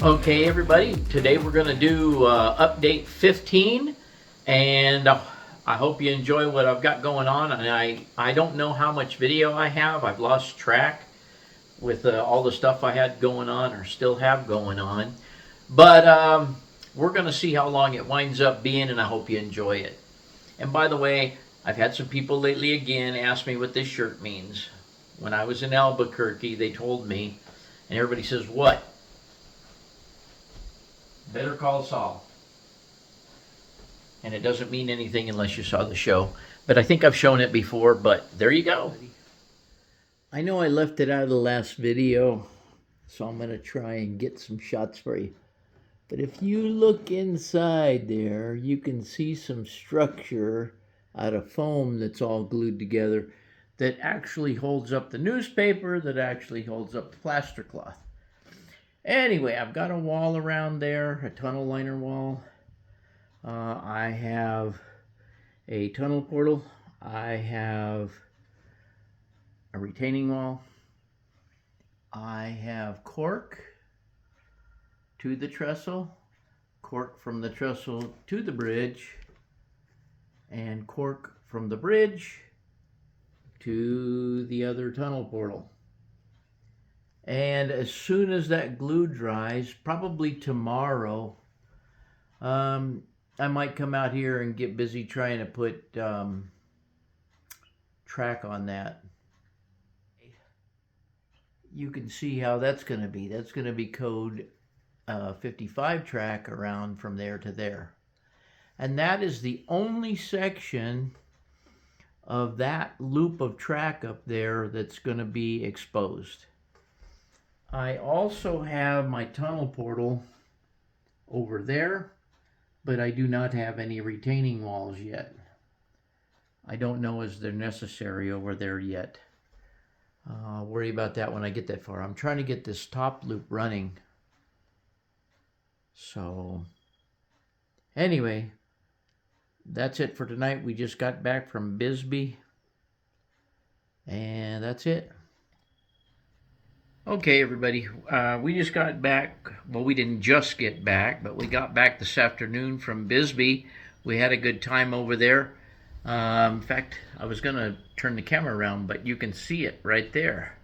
Okay, everybody, today we're going to do update 15, and I hope you enjoy what I've got going on. And I don't know how much video I have. I've lost track with all the stuff I had going on or still have going on. But we're going to see how long it winds up being, and I hope you enjoy it. And by the way, I've had some people lately again ask me what this shirt means. When I was in Albuquerque, they told me, and everybody says, what? Better Call Saul. And it doesn't mean anything unless you saw the show. But I think I've shown it before, but there you go. I know I left it out of the last video, so I'm going to try and get some shots for you. But if you look inside there, you can see some structure out of foam that's all glued together that actually holds up the newspaper, that actually holds up the plaster cloth. Anyway, I've got a wall around there, a tunnel liner wall. I have a tunnel portal. I have a retaining wall. I have cork to the trestle, cork from the trestle to the bridge, and cork from the bridge to the other tunnel portal. And as soon as that glue dries, probably tomorrow, I might come out here and get busy trying to put track on that. You can see how that's going to be. That's going to be code 55 track around from there to there. And that is the only section of that loop of track up there that's going to be exposed. I also have my tunnel portal over there, but I do not have any retaining walls yet. I don't know if they're necessary over there yet. I'll worry about that when I get that far. I'm trying to get this top loop running. So, anyway, that's it for tonight. We just got back from Bisby, and that's it. Okay, everybody, we just got back. Well, we didn't just get back, but we got back this afternoon from Bisby. We had a good time over there. In fact, I was going to turn the camera around, but you can see it right there.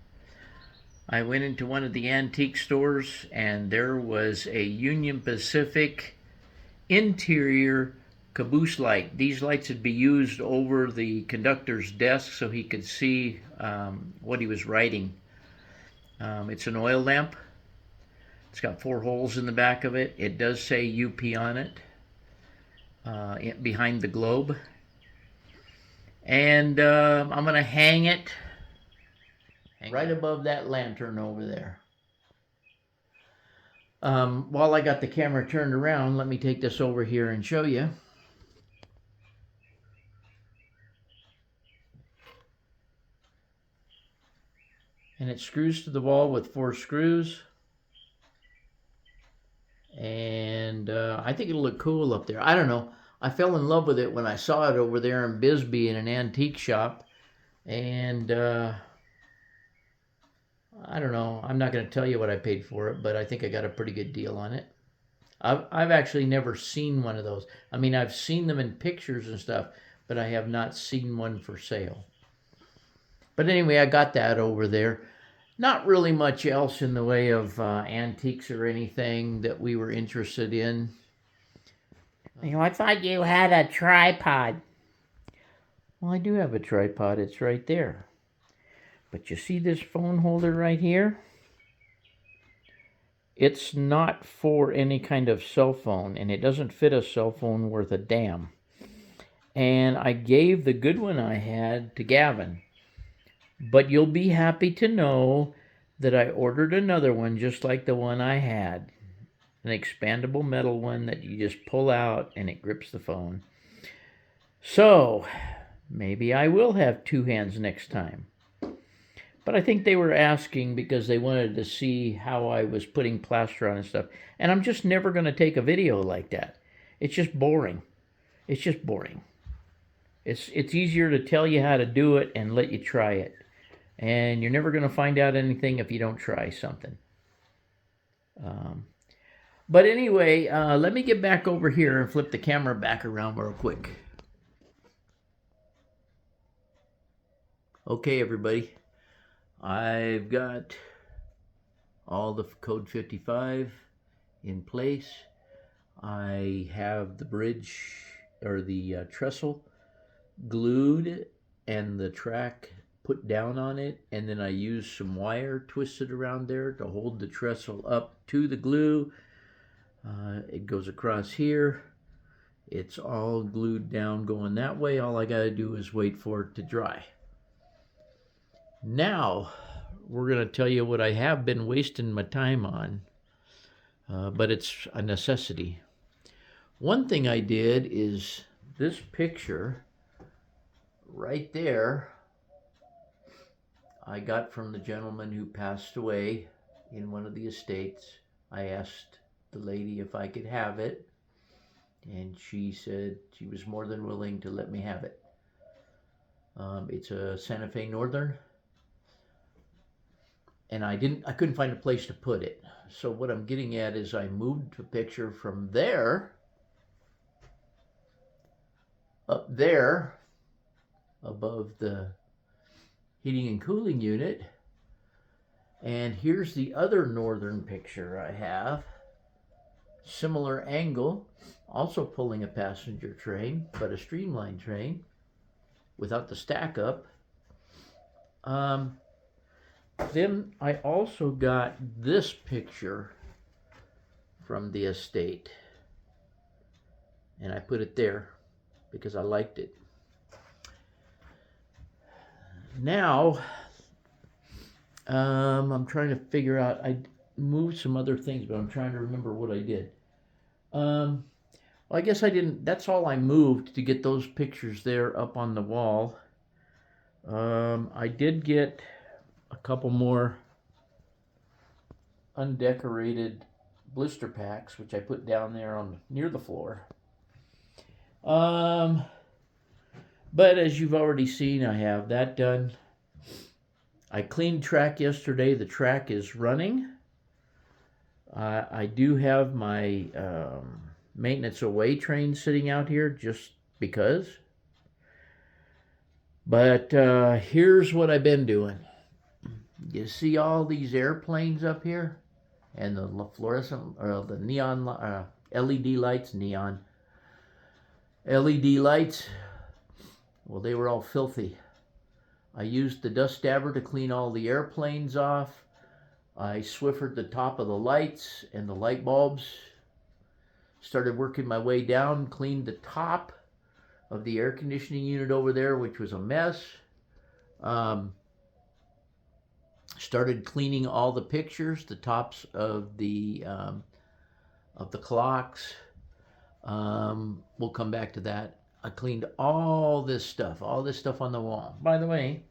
I went into one of the antique stores, and there was a Union Pacific interior caboose light. These lights would be used over the conductor's desk so he could see what he was writing. It's an oil lamp. It's got 4 holes in the back of it. It does say UP on it, behind the globe. And I'm going to hang it right above that lantern over there. While I got the camera turned around, let me take this over here and show you. And it screws to the wall with 4 screws. And I think it'll look cool up there. I don't know. I fell in love with it when I saw it over there in Bisby in an antique shop. And I don't know. I'm not going to tell you what I paid for it, but I think I got a pretty good deal on it. I've actually never seen one of those. I mean, I've seen them in pictures and stuff, but I have not seen one for sale. But anyway, I got that over there. Not really much else in the way of antiques or anything that we were interested in. You know, I thought you had a tripod. Well, I do have a tripod. It's right there. But you see this phone holder right here? It's not for any kind of cell phone, and it doesn't fit a cell phone worth a damn. And I gave the good one I had to Gavin. But you'll be happy to know that I ordered another one just like the one I had. An expandable metal one that you just pull out and it grips the phone. So, maybe I will have 2 hands next time. But I think they were asking because they wanted to see how I was putting plaster on and stuff. And I'm just never going to take a video like that. It's just boring. It's just boring. It's easier to tell you how to do it and let you try it. And you're never going to find out anything if you don't try something. But anyway, let me get back over here and flip the camera back around real quick. Okay, everybody. I've got all the code 55 in place. I have the bridge or the trestle glued and the track put down on it, and then I use some wire twisted around there to hold the trestle up to the glue. It goes across here. It's all glued down going that way. All I got to do is wait for it to dry. Now we're going to tell you what I have been wasting my time on, but it's a necessity. One thing I did is this picture right there I got from the gentleman who passed away in one of the estates. I asked the lady if I could have it, and she said she was more than willing to let me have it. It's a Santa Fe Northern, and I couldn't find a place to put it. So what I'm getting at is I moved the picture from there up there above the heating and cooling unit. And here's the other Northern picture I have. Similar angle, also pulling a passenger train, but a streamlined train without the stack up. Then I also got this picture from the estate, and I put it there because I liked it. Now, I'm trying to figure out, I moved some other things, but I'm trying to remember what I did. Well, I guess I didn't, that's all I moved to get those pictures there up on the wall. I did get a couple more undecorated blister packs, which I put down there on near the floor. But as you've already seen, I have that done. I cleaned track yesterday. The track is running. I do have my maintenance away train sitting out here just because. But here's what I've been doing. You see all these airplanes up here? And the fluorescent, or the neon, LED lights, LED lights. Well, they were all filthy. I used the dust dabber to clean all the airplanes off. I Swiffered the top of the lights and the light bulbs. Started working my way down, cleaned the top of the air conditioning unit over there, which was a mess. Started cleaning all the pictures, the tops of the clocks. We'll come back to that. I cleaned all this stuff on the wall. By the way,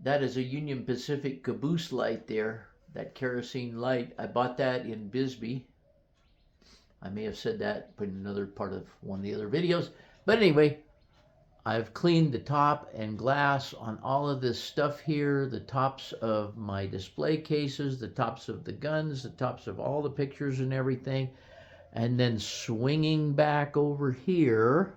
that is a Union Pacific caboose light there, that kerosene light. I bought that in Bisby. I may have said that in another part of one of the other videos. But anyway, I've cleaned the top and glass on all of this stuff here, the tops of my display cases, the tops of the guns, the tops of all the pictures and everything. And then swinging back over here,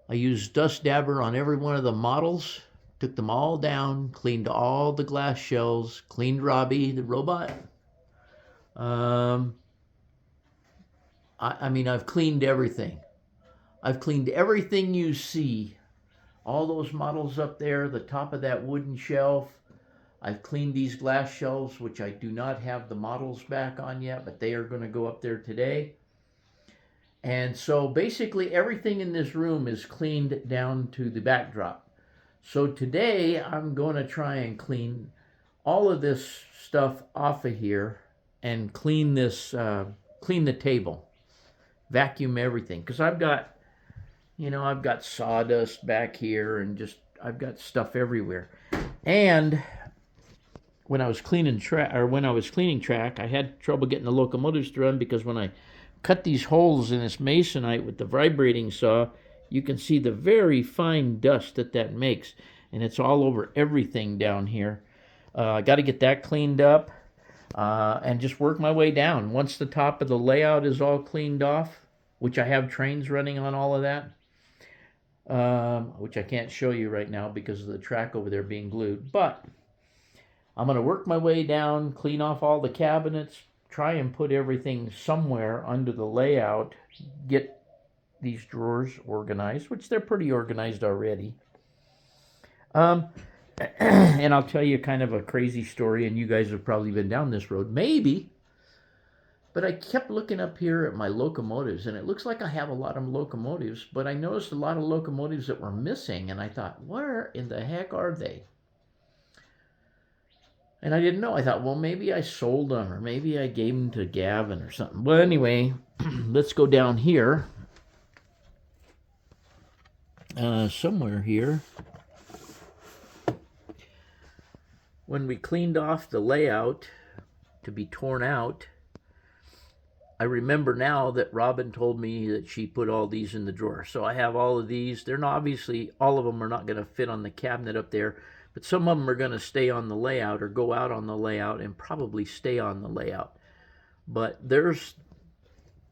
I used dust dabber on every one of the models, took them all down, cleaned all the glass shells, cleaned Robbie, the robot. I mean, I've cleaned everything. I've cleaned everything you see. All those models up there, the top of that wooden shelf. I've cleaned these glass shelves, which I do not have the models back on yet, but they are going to go up there today. And so basically everything in this room is cleaned down to the backdrop. So today I'm going to try and clean all of this stuff off of here and clean this, clean the table, vacuum everything. Because I've got, you know, I've got sawdust back here and just, I've got stuff everywhere. And when I was cleaning track, I had trouble getting the locomotives to run because when I cut these holes in this masonite with the vibrating saw, you can see the very fine dust that makes, and it's all over everything down here. I got to get that cleaned up and just work my way down. Once the top of the layout is all cleaned off, which I have trains running on all of that, which I can't show you right now because of the track over there being glued. But I'm going to work my way down, clean off all the cabinets, try and put everything somewhere under the layout, get these drawers organized, which they're pretty organized already. And I'll tell you kind of a crazy story, and you guys have probably been down this road, maybe. But I kept looking up here at my locomotives, and it looks like I have a lot of locomotives, but I noticed a lot of locomotives that were missing, and I thought, where in the heck are they? And I didn't know. I thought, well, maybe I sold them, or maybe I gave them to Gavin or something. Well, anyway, let's go down here. Somewhere here. When we cleaned off the layout to be torn out, I remember now that Robin told me that she put all these in the drawer. So I have all of these. They're not, obviously, all of them are not going to fit on the cabinet up there, but some of them are going to stay on the layout or go out on the layout and probably stay on the layout. But there's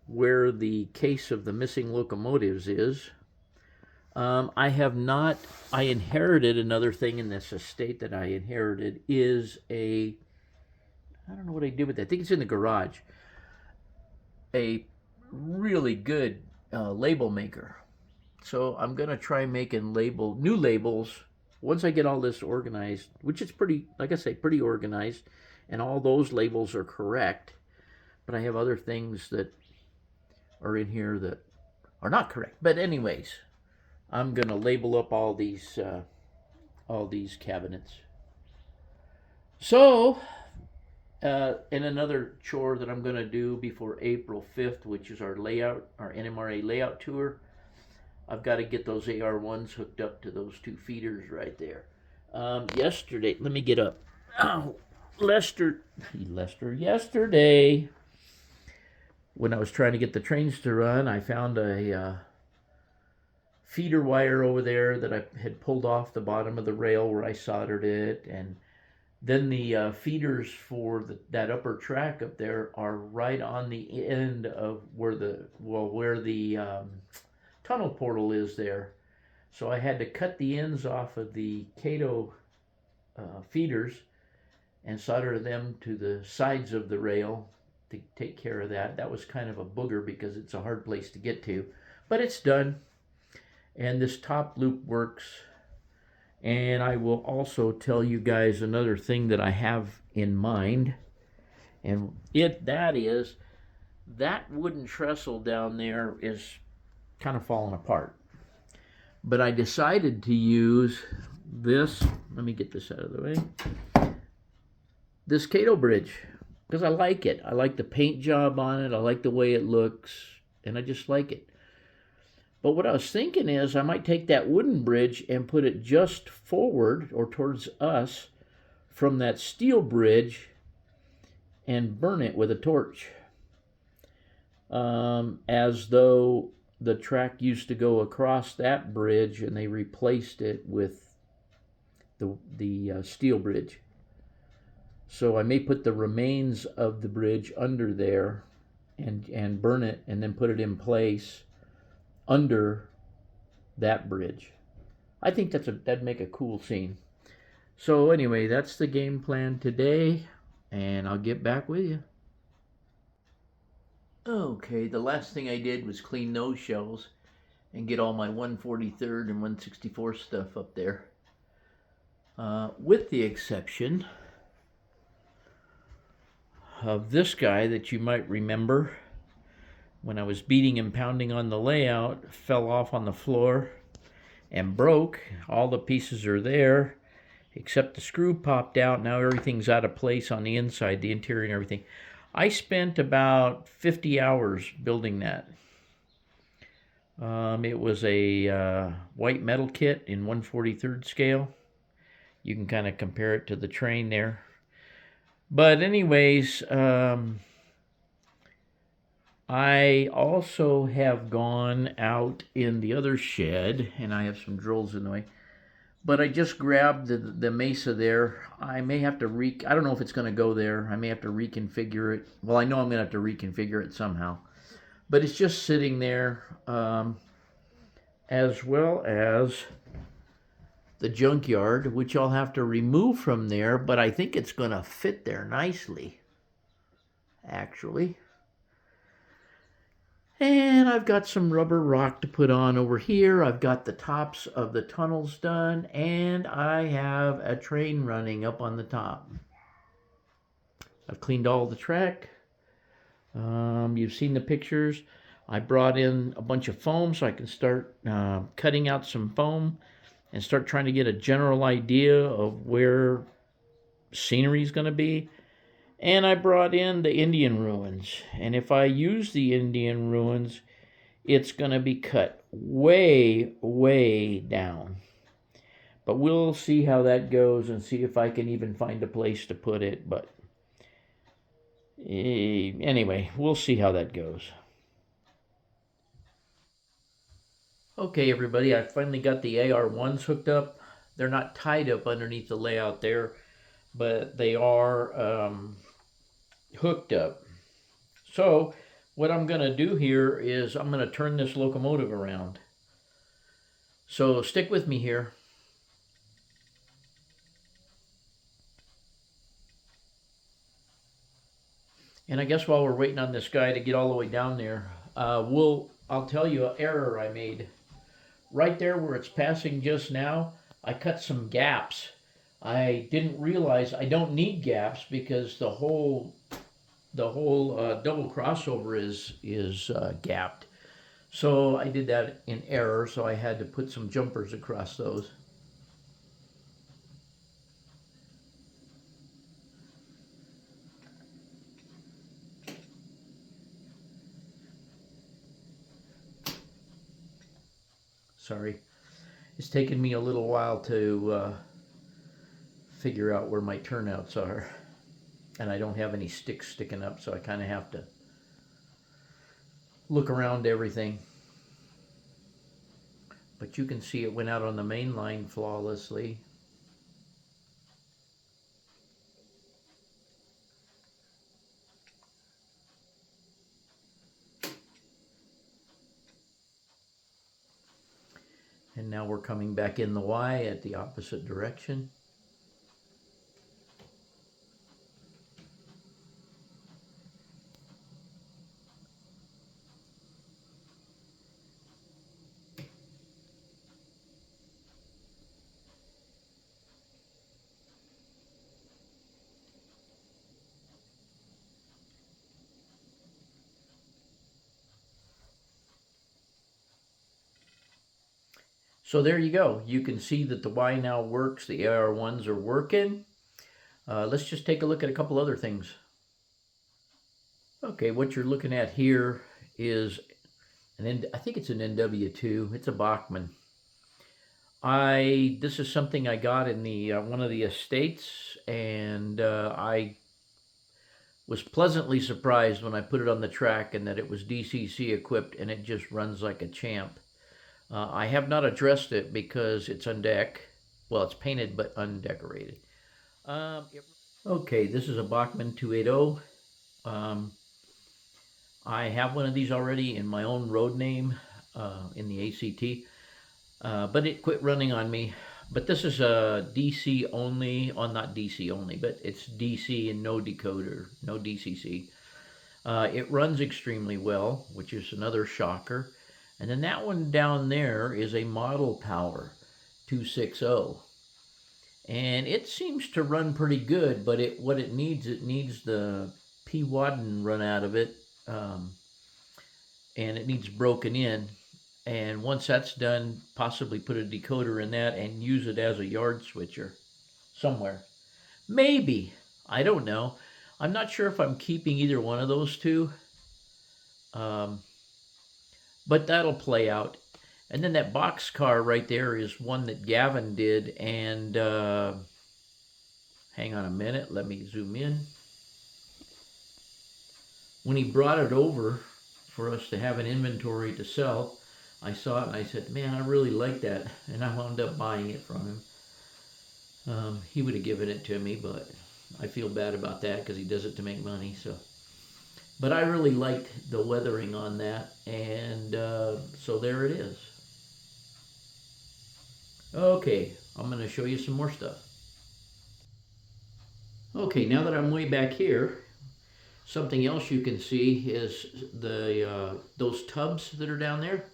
where the case of the missing locomotives is. I inherited another thing in this estate that I inherited is I don't know what I did with that. I think it's in the garage. A really good label maker. So I'm going to try making new labels once I get all this organized, which is pretty, like I say, pretty organized, and all those labels are correct. But I have other things that are in here that are not correct. But anyways, I'm going to label up all these cabinets. So, and another chore that I'm going to do before April 5th, which is our NMRA layout tour, I've got to get those AR1s hooked up to those two feeders right there. Yesterday, let me get up. Oh, yesterday, when I was trying to get the trains to run, I found a feeder wire over there that I had pulled off the bottom of the rail where I soldered it, and then the feeders for that upper track up there are right on the end of where the tunnel portal is there. So I had to cut the ends off of the Cato feeders and solder them to the sides of the rail to take care of that. That was kind of a booger because it's a hard place to get to, but it's done. And this top loop works. And I will also tell you guys another thing that I have in mind. And that wooden trestle down there is kind of falling apart. But I decided to use this, let me get this out of the way, this Cato bridge, because I like it. I like the paint job on it. I like the way it looks, and I just like it. But what I was thinking is I might take that wooden bridge and put it just forward or towards us from that steel bridge and burn it with a torch. As though the track used to go across that bridge and they replaced it with the steel bridge. So I may put the remains of the bridge under there and burn it and then put it in place under that bridge. I think that'd make a cool scene. So anyway, that's the game plan today, and I'll get back with you. Okay, the last thing I did was clean those shelves and get all my 143rd and 164th stuff up there. With the exception of this guy that you might remember when I was beating and pounding on the layout, fell off on the floor and broke. All the pieces are there, except the screw popped out. Now everything's out of place on the inside, the interior and everything. I spent about 50 hours building that. It was a white metal kit in 1/43rd scale. You can kind of compare it to the train there. But anyways, I also have gone out in the other shed, and I have some drills in the way. But I just grabbed the mesa there. I may have to I don't know if it's going to go there. I may have to reconfigure it. Well, I know I'm going to have to reconfigure it somehow. But it's just sitting there, as well as the junkyard, which I'll have to remove from there, but I think it's going to fit there nicely, actually. And I've got some rubber rock to put on over here. I've got the tops of the tunnels done, and I have a train running up on the top. I've cleaned all the track. You've seen the pictures. I brought in a bunch of foam so I can start cutting out some foam and start trying to get a general idea of where scenery is going to be. And I brought in the Indian ruins. And if I use the Indian ruins, it's going to be cut way, way down. But we'll see how that goes and see if I can even find a place to put it. But anyway, we'll see how that goes. Okay, everybody, I finally got the AR1s hooked up. They're not tied up underneath the layout there, but they are hooked up. So what I'm going to do here is I'm going to turn this locomotive around. So stick with me here. And I guess while we're waiting on this guy to get all the way down there, I'll tell you an error I made. Right there where it's passing just now, I cut some gaps. I didn't realize I don't need gaps because the whole double crossover is gapped. So I did that in error, so I had to put some jumpers across those. Sorry. It's taken me a little while to figure out where my turnouts are. And I don't have any sticks sticking up, so I kind of have to look around everything. But you can see it went out on the main line flawlessly. And now we're coming back in the Y at the opposite direction. So there you go. You can see that the Y now works. The AR1s are working. Let's just take a look at a couple other things. Okay, what you're looking at here is I think it's an NW2. It's a Bachmann. This is something I got in the one of the estates, and I was pleasantly surprised when I put it on the track and that it was DCC equipped and it just runs like a champ. I have not addressed it because it's on deck. Well, it's painted but undecorated. Okay, this is a Bachmann 280. I have one of these already in my own road name in the ACT, but it quit running on me. But this is a DC only, not DC only, but it's DC and no decoder, no DCC. It runs extremely well, which is another shocker. And then that one down there is a Model Power 260. And it seems to run pretty good, but it needs the P Wadden run out of it, and it needs broken in. And once that's done, possibly put a decoder in that and use it as a yard switcher somewhere. Maybe. I don't know. I'm not sure if I'm keeping either one of those two. But that'll play out. And then that box car right there is one that Gavin did. And hang on a minute. Let me zoom in. When he brought it over for us to have an inventory to sell, I saw it and I said, man, I really like that. And I wound up buying it from him. He would have given it to me, but I feel bad about that because he does it to make money. So, but I really liked the weathering on that, and so there it is. Okay, I'm going to show you some more stuff. Okay, now that I'm way back here, something else you can see is the those tubs that are down there.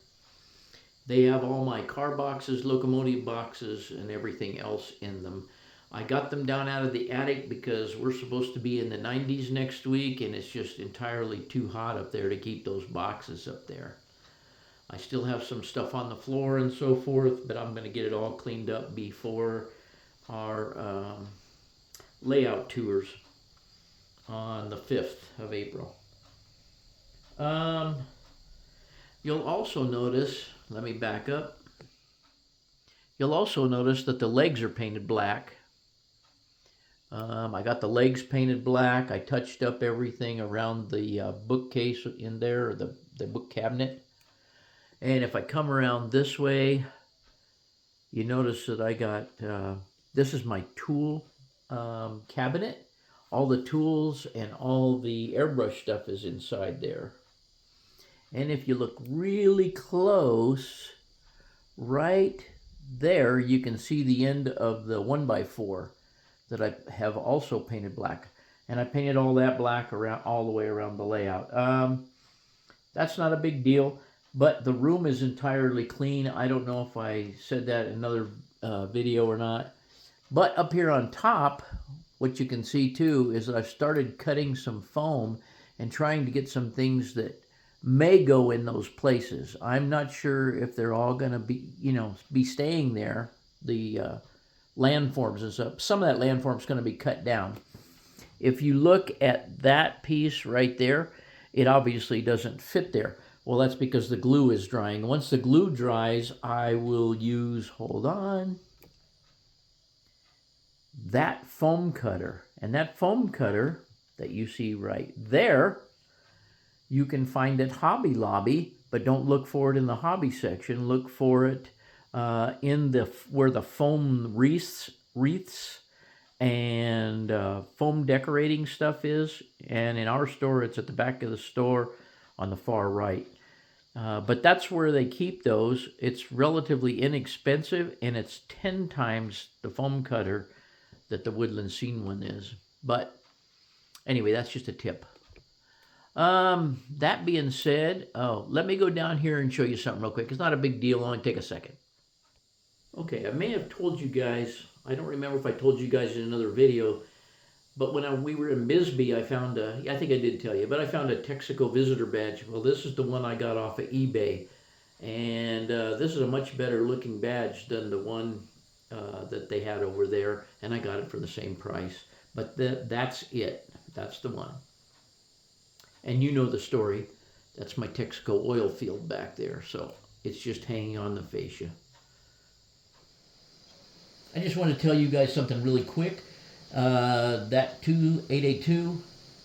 They have all my car boxes, locomotive boxes, and everything else in them. I got them down out of the attic because we're supposed to be in the 90s next week, and it's just entirely too hot up there to keep those boxes up there. I still have some stuff on the floor and so forth, but I'm going to get it all cleaned up before our layout tours on the 5th of April. You'll also notice, let me back up. You'll also notice that the legs are painted black. I got the legs painted black. I touched up everything around the bookcase in there, or the book cabinet. And if I come around this way, you notice that I got, this is my tool cabinet. All the tools and all the airbrush stuff is inside there. And if you look really close, right there, you can see the end of the 1x4 that I have also painted black. And I painted all that black around, all the way around the layout. That's not a big deal, but the room is entirely clean. I don't know if I said that in another video or not. But up here on top, what you can see too is that I've started cutting some foam and trying to get some things that may go in those places. I'm not sure if they're all going to be staying there. The landforms and stuff. Some of that landform is going to be cut down. If you look at that piece right there, it obviously doesn't fit there. Well, that's because the glue is drying. Once the glue dries, I will use, hold on, that foam cutter. And that foam cutter that you see right there, you can find at Hobby Lobby, but don't look for it in the hobby section. Look for it in the where the foam wreaths and foam decorating stuff is. And in our store, it's at the back of the store on the far right. But that's where they keep those. It's relatively inexpensive, and it's 10 times the foam cutter that the Woodland Scene one is. But anyway, that's just a tip. That being said, let me go down here and show you something real quick. It's not a big deal, it'll only take a second. Okay, I may have told you guys, I don't remember if I told you guys in another video, but when we were in Bisby, I found I think I did tell you, but I found a Texaco visitor badge. Well, this is the one I got off of eBay. And this is a much better looking badge than the one that they had over there. And I got it for the same price. But that's it. That's the one. And you know the story. That's my Texaco oil field back there. So it's just hanging on the fascia. I just want to tell you guys something really quick. That 882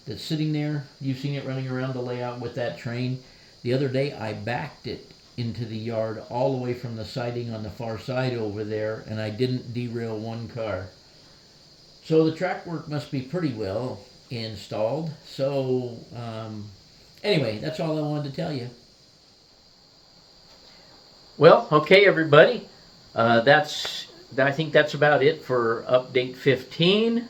that's sitting there, you've seen it running around the layout with that train. The other day I backed it into the yard all the way from the siding on the far side over there, and I didn't derail one car. So the track work must be pretty well installed. So anyway, that's all I wanted to tell you. Well, okay, everybody. I think that's about it for update 15.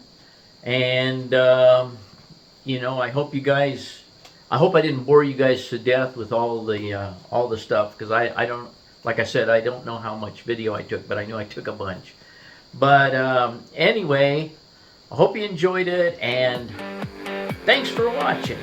And I hope you guys, I hope I didn't bore you guys to death with all the stuff, because I don't, like I said, I don't know how much video I took, but I know I took a bunch. But anyway, I hope you enjoyed it, and thanks for watching.